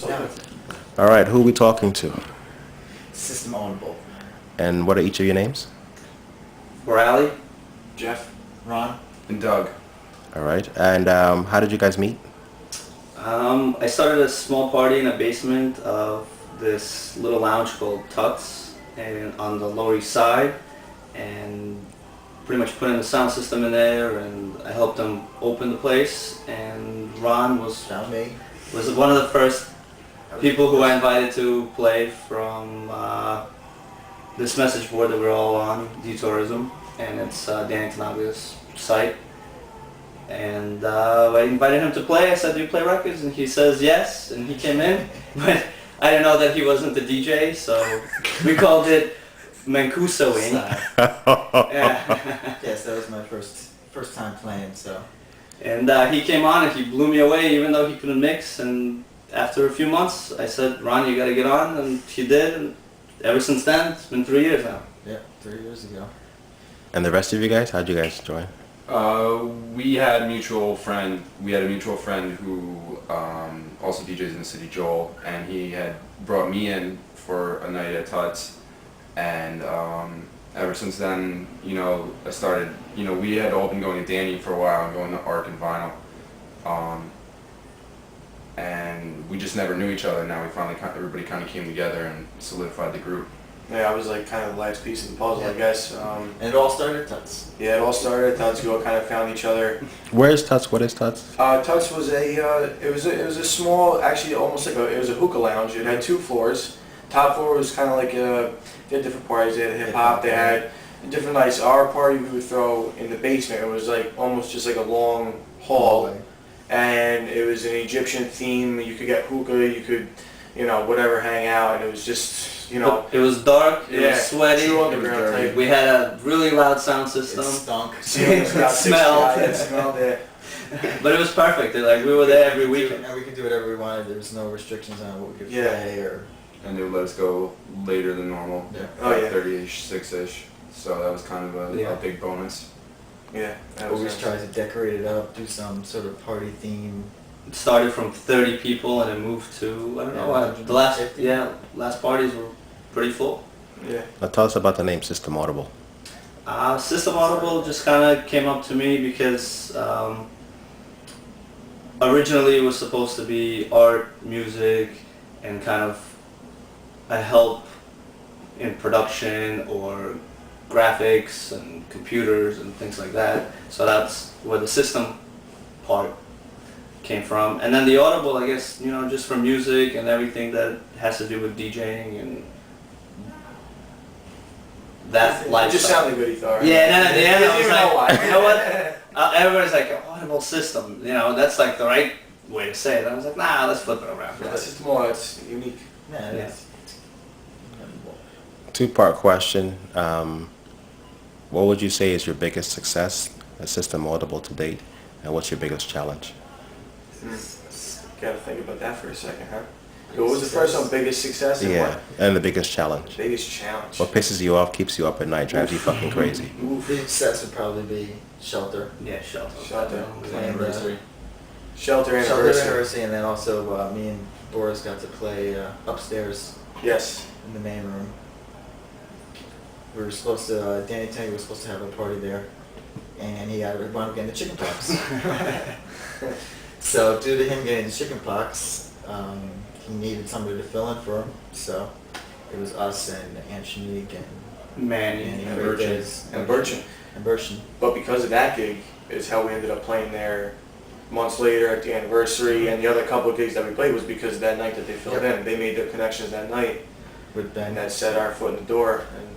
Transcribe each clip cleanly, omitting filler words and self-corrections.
That's all good. All right, who are we talking to? System Audible. And what are each of your names? Rally? Jeff? Ron? And Doug. All right, and how did you guys meet? I started a small party in a basement of this little lounge called Tuts and on the Lower East Side, and pretty much put in the sound system in there, and I helped them open the place, and Ron was Found me. one of the first people who I invited to play from this message board that we're all on, D-Tourism, and it's Danny Tanaga's site. And I invited him to play. I said, "Do you play records?" And he says yes, and he came in. But I didn't know that he wasn't the DJ, so we called it Mancusoing. Yeah. Yes, that was my first time playing, so. And he came on and he blew me away, even though he couldn't mix. And after a few months, I said, "Ron, you got to get on," and he did. And ever since then, it's been 3 years now. Yeah, 3 years ago. And the rest of you guys, how'd you guys join? We had a mutual friend. We had a mutual friend who also DJs in the city, Joel, and he had brought me in for a night at Tuts. And ever since then, you know, I started. You know, we had all been going to Danny for a while and going to Arc and Vinyl, and we just never knew each other. Now we finally, everybody kind of came together and solidified the group. Yeah, I was like kind of the last piece of the puzzle, I guess. And it all started at Tuts. Yeah, it all started at Tuts. We all kind of found each other. Where's Tuts? What is Tuts? Tuts was it was a small, actually almost like it was a hookah lounge. It had 2 floors. Top floor was kind of like they had different parties. They had hip hop. They had different nights. Our party we would throw in the basement. It was like almost just like a long hall, and it was an Egyptian theme. You could get hookah. You could, you know, whatever, hang out, and it was just. You know, it was dark, it was sweaty, true underground type. We had a really loud sound system. It stunk. It smelled. It smelled, yeah. But it was perfect. Like, we were there every weekend. And we could do whatever we wanted. There was no restrictions on what we could Yeah. play or. And they would let us go later than normal, Yeah. Oh, yeah. 30-ish, 6-ish. So that was kind of a big bonus. Yeah. That Always nice. try to decorate it up, do some sort of party theme. It started from 30 people and it moved to, I don't know, the last parties were pretty full. Yeah. Now tell us about the name System Audible. System Audible just kind of came up to me because originally it was supposed to be art, music, and kind of a help in production or graphics and computers and things like that. So that's where the system part came from. And then the Audible, I guess, you know, just for music and everything that has to do with DJing and that It lifestyle. just sounded good, he thought. Yeah, and then at the end I was You like, know why. you know what? Everybody's like, Audible system, you know, that's like the right way to say it. I was like, nah, let's flip it around. That's just more, it's unique. Yeah, it Yeah. is. 2-part question. What would you say is your biggest success at System Audible to date, and what's your biggest challenge? Gotta think about that for a second, huh? What was the first one? Biggest success and Yeah, what? and the biggest challenge. Biggest challenge. What pisses you off, keeps you up at night, drives you fucking crazy? Big success would probably be Shelter. Yeah, Shelter. Shelter. Anniversary. Shelter Shelter anniversary. anniversary, and then also me and Boris got to play upstairs Yes. in the main room. We were supposed to, Danny Tanny was supposed to have a party there, and he wound up getting the chicken pox. So due to him getting the chicken pox, he needed somebody to fill in for him. So it was us and Anshanique and Manny. And Freitas And Burchin. and Burchin. But because of that gig is how we ended up playing there months later at the anniversary, and the other couple of gigs that we played was because of that night that they filled in. They made their connections that night, With Ben. and that set our foot in the door, and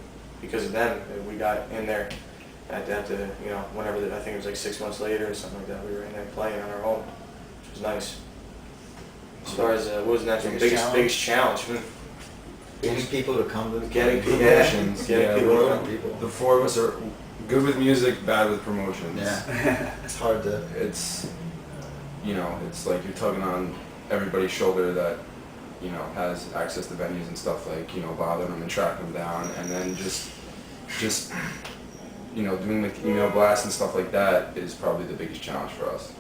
because of them, we got in there at that, you know, whenever, I think it was like 6 months later or something like that, we were in there playing on our own, which was nice. As far as, what was the next one? Biggest challenge? Getting people to come to the Getting party. people- Promotions. Getting Yeah, people we're- to people. The 4 of us are good with music, bad with promotions. Yeah, it's hard to. It's, you know, it's like you're tugging on everybody's shoulder that, you know, has access to venues and stuff, like, you know, bothering them and tracking them down, and then just, you know, doing like email blasts and stuff like that is probably the biggest challenge for us.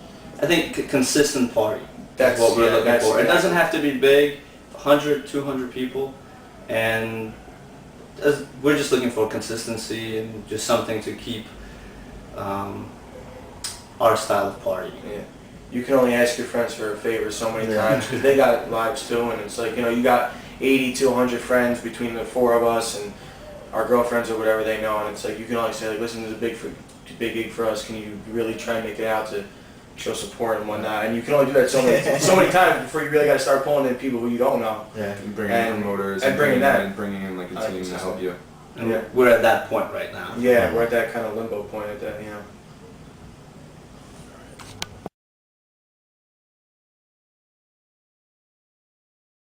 I think consistent party. That's what we're yeah, looking that's for. It exactly- doesn't have to be big, 100, 200 people, and we're just looking for consistency and just something to keep our style of party. Yeah. You can only ask your friends for a favor so many Yeah. times because they got lives too, and it's like, you know, you got 80 to 100 friends between the four of us and our girlfriends or whatever they know, and it's like you can only say like, listen, there's a big gig for us. Can you really try and make it out to show support and whatnot? And you can only do that so many times before you really got to start pulling in people who you don't know. Yeah. And bringing And- in promoters and bringing that. and bringing in like a team to help you. And Yeah. we're at that point right now. Yeah, we're at that kind of limbo point at that, you know.